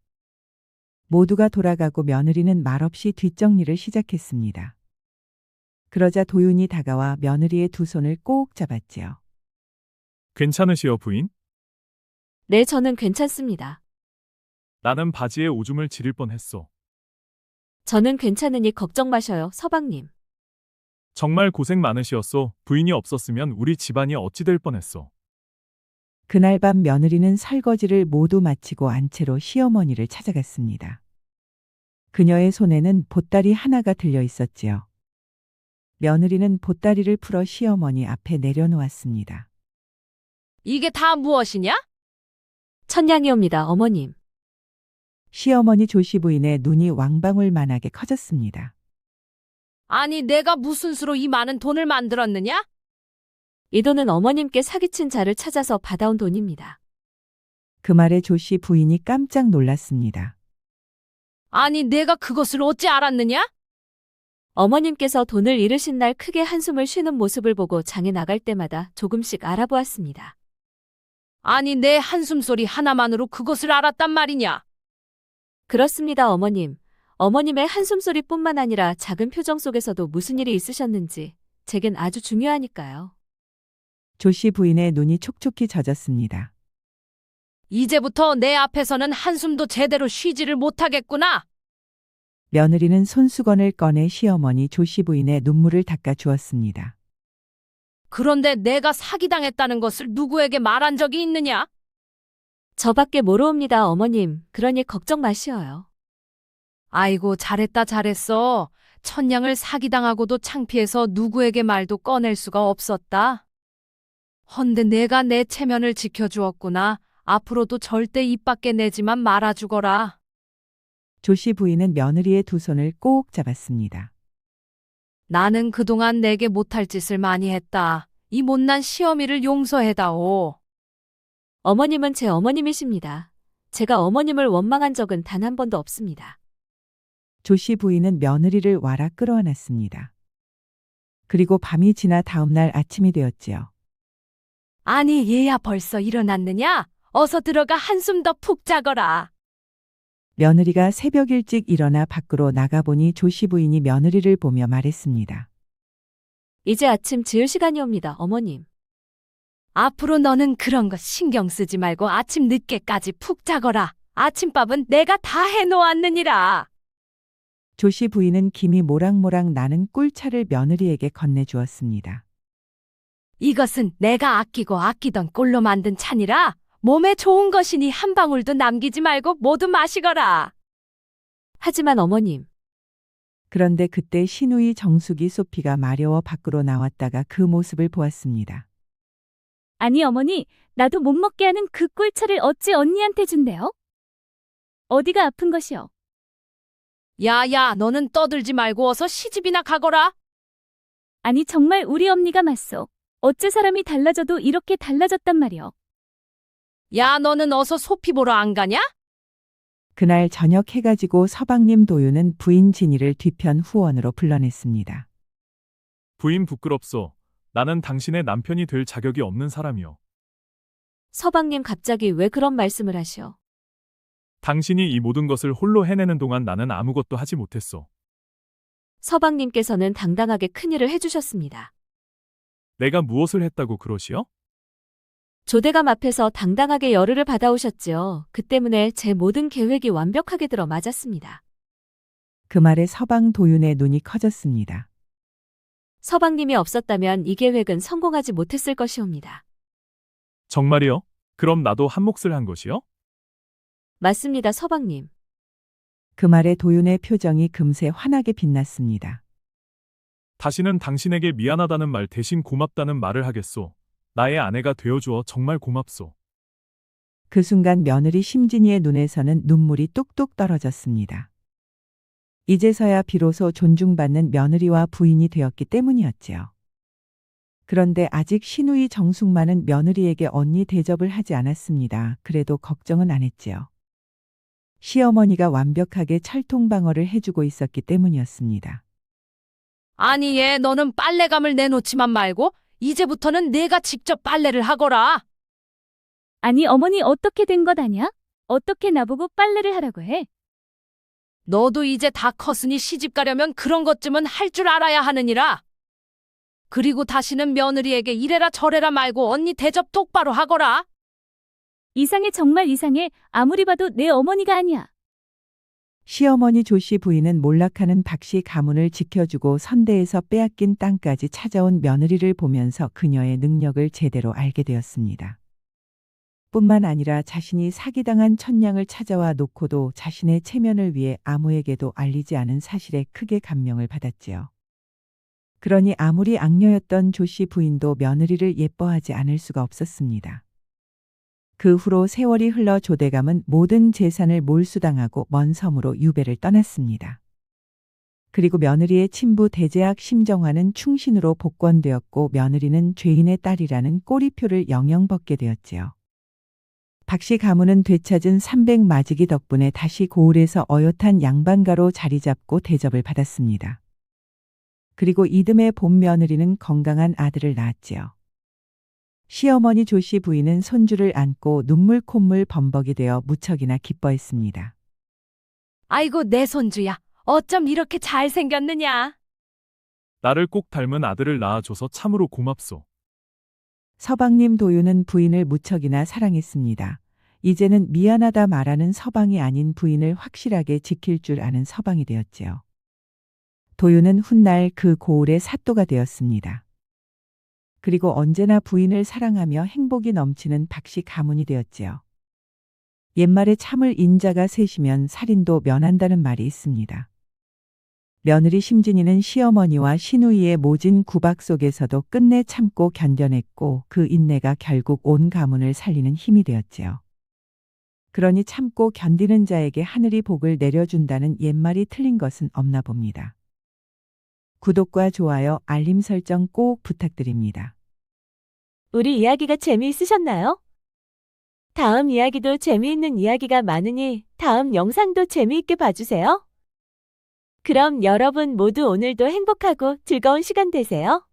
S2: 모두가 돌아가고 며느리는 말없이 뒷정리를 시작했습니다. 그러자 도윤이 다가와 며느리의 두 손을 꼭 잡았지요.
S5: 괜찮으시오, 부인?
S1: 네, 저는 괜찮습니다.
S5: 나는 바지에 오줌을 지릴 뻔했소.
S1: 저는 괜찮으니 걱정 마셔요, 서방님.
S5: 정말 고생 많으시었소. 부인이 없었으면 우리 집안이 어찌 될 뻔했소.
S2: 그날 밤 며느리는 설거지를 모두 마치고 안채로 시어머니를 찾아갔습니다. 그녀의 손에는 보따리 하나가 들려 있었지요. 며느리는 보따리를 풀어 시어머니 앞에 내려놓았습니다.
S3: 이게 다 무엇이냐?
S1: 천냥이옵니다, 어머님.
S2: 시어머니 조씨 부인의 눈이 왕방울만하게 커졌습니다.
S3: 아니, 내가 무슨 수로 이 많은 돈을 만들었느냐?
S1: 이 돈은 어머님께 사기친 자를 찾아서 받아온 돈입니다.
S2: 그 말에 조씨 부인이 깜짝 놀랐습니다.
S3: 아니, 내가 그것을 어찌 알았느냐?
S1: 어머님께서 돈을 잃으신 날 크게 한숨을 쉬는 모습을 보고 장에 나갈 때마다 조금씩 알아보았습니다.
S3: 아니, 내 한숨소리 하나만으로 그것을 알았단 말이냐?
S1: 그렇습니다, 어머님. 어머님의 한숨소리뿐만 아니라 작은 표정 속에서도 무슨 일이 있으셨는지 제겐 아주 중요하니까요.
S2: 조씨 부인의 눈이 촉촉히 젖었습니다.
S3: 이제부터 내 앞에서는 한숨도 제대로 쉬지를 못하겠구나.
S2: 며느리는 손수건을 꺼내 시어머니 조씨 부인의 눈물을 닦아 주었습니다.
S3: 그런데 내가 사기당했다는 것을 누구에게 말한 적이 있느냐?
S1: 저밖에 모르옵니다, 어머님. 그러니 걱정 마시어요.
S3: 아이고, 잘했다, 잘했어. 천냥을 사기당하고도 창피해서 누구에게 말도 꺼낼 수가 없었다. 헌데 내가 내 체면을 지켜주었구나. 앞으로도 절대 입 밖에 내지만 말아주거라.
S2: 조씨 부인은 며느리의 두 손을 꼭 잡았습니다.
S3: 나는 그동안 내게 못할 짓을 많이 했다. 이 못난 시어미를 용서해다오.
S1: 어머님은 제 어머님이십니다. 제가 어머님을 원망한 적은 단 한 번도 없습니다.
S2: 조씨 부인은 며느리를 와라 끌어안았습니다. 그리고 밤이 지나 다음 날 아침이 되었지요.
S3: 아니, 얘야 벌써 일어났느냐? 어서 들어가 한숨 더 푹 자거라.
S2: 며느리가 새벽 일찍 일어나 밖으로 나가보니 조씨 부인이 며느리를 보며 말했습니다.
S1: 이제 아침 지을 시간이옵니다, 어머님.
S3: 앞으로 너는 그런 거 신경 쓰지 말고 아침 늦게까지 푹 자거라. 아침밥은 내가 다 해놓았느니라.
S2: 조씨 부인은 김이 모락모락 나는 꿀차를 며느리에게 건네주었습니다.
S3: 이것은 내가 아끼고 아끼던 꿀로 만든 차니라. 몸에 좋은 것이니 한 방울도 남기지 말고 모두 마시거라.
S1: 하지만 어머님,
S2: 그런데 그때 시누이 정숙이 소피가 마려워 밖으로 나왔다가 그 모습을 보았습니다.
S4: 아니 어머니, 나도 못 먹게 하는 그 꿀차를 어찌 언니한테 준대요? 어디가 아픈 것이요?
S3: 야야, 너는 떠들지 말고 어서 시집이나 가거라.
S4: 아니 정말 우리 엄니가 맞소. 어째 사람이 달라져도 이렇게 달라졌단 말이요.
S3: 야, 너는 어서 소피 보러 안 가냐?
S2: 그날 저녁 해가지고 서방님 도윤은 부인 진이를 뒤편 후원으로 불러냈습니다.
S5: 부인 부끄럽소. 나는 당신의 남편이 될 자격이 없는 사람이요.
S1: 서방님 갑자기 왜 그런 말씀을 하시오?
S5: 당신이 이 모든 것을 홀로 해내는 동안 나는 아무것도 하지 못했소.
S1: 서방님께서는 당당하게 큰일을 해주셨습니다.
S5: 내가 무엇을 했다고 그러시오?
S1: 조대감 앞에서 당당하게 열의를 받아오셨지요. 그 때문에 제 모든 계획이 완벽하게 들어 맞았습니다.
S2: 그 말에 서방 도윤의 눈이 커졌습니다.
S1: 서방님이 없었다면 이 계획은 성공하지 못했을 것이옵니다.
S5: 정말이요? 그럼 나도 한 몫을 한 것이요?
S1: 맞습니다, 서방님.
S2: 그 말에 도윤의 표정이 금세 환하게 빛났습니다.
S5: 다시는 당신에게 미안하다는 말 대신 고맙다는 말을 하겠소. 나의 아내가 되어주어 정말 고맙소.
S2: 그 순간 며느리 심진이의 눈에서는 눈물이 뚝뚝 떨어졌습니다. 이제서야 비로소 존중받는 며느리와 부인이 되었기 때문이었지요. 그런데 아직 시누이 정숙만은 며느리에게 언니 대접을 하지 않았습니다. 그래도 걱정은 안 했지요. 시어머니가 완벽하게 철통방어를 해주고 있었기 때문이었습니다.
S3: 아니 얘 너는 빨래감을 내놓지만 말고 이제부터는 내가 직접 빨래를 하거라.
S4: 아니 어머니 어떻게 된 것 아냐? 어떻게 나보고 빨래를 하라고 해?
S3: 너도 이제 다 컸으니 시집 가려면 그런 것쯤은 할 줄 알아야 하느니라. 그리고 다시는 며느리에게 이래라 저래라 말고 언니 대접 똑바로 하거라.
S4: 이상해 정말 이상해. 아무리 봐도 내 어머니가 아니야.
S2: 시어머니 조씨 부인은 몰락하는 박씨 가문을 지켜주고 선대에서 빼앗긴 땅까지 찾아온 며느리를 보면서 그녀의 능력을 제대로 알게 되었습니다. 뿐만 아니라 자신이 사기당한 천냥을 찾아와 놓고도 자신의 체면을 위해 아무에게도 알리지 않은 사실에 크게 감명을 받았지요. 그러니 아무리 악녀였던 조씨 부인도 며느리를 예뻐하지 않을 수가 없었습니다. 그 후로 세월이 흘러 조대감은 모든 재산을 몰수당하고 먼 섬으로 유배를 떠났습니다. 그리고 며느리의 친부 대제학 심정화는 충신으로 복권되었고 며느리는 죄인의 딸이라는 꼬리표를 영영 벗게 되었지요. 박씨 가문은 되찾은 300마지기 덕분에 다시 고을에서 어엿한 양반가로 자리 잡고 대접을 받았습니다. 그리고 이듬해 본 며느리는 건강한 아들을 낳았지요. 시어머니 조씨 부인은 손주를 안고 눈물 콧물 범벅이 되어 무척이나 기뻐했습니다.
S3: 아이고 내 손주야. 어쩜 이렇게 잘생겼느냐.
S5: 나를 꼭 닮은 아들을 낳아줘서 참으로 고맙소.
S2: 서방님 도유는 부인을 무척이나 사랑했습니다. 이제는 미안하다 말하는 서방이 아닌 부인을 확실하게 지킬 줄 아는 서방이 되었지요. 도유는 훗날 그 고을의 사또가 되었습니다. 그리고 언제나 부인을 사랑하며 행복이 넘치는 박씨 가문이 되었지요. 옛말에 참을 인자가 셋이면 살인도 면한다는 말이 있습니다. 며느리 심진이는 시어머니와 시누이의 모진 구박 속에서도 끝내 참고 견뎌냈고 그 인내가 결국 온 가문을 살리는 힘이 되었지요. 그러니 참고 견디는 자에게 하늘이 복을 내려준다는 옛말이 틀린 것은 없나 봅니다. 구독과 좋아요, 알림 설정 꼭 부탁드립니다.
S1: 우리 이야기가 재미있으셨나요? 다음 이야기도 재미있는 이야기가 많으니 다음 영상도 재미있게 봐주세요. 그럼 여러분 모두 오늘도 행복하고 즐거운 시간 되세요.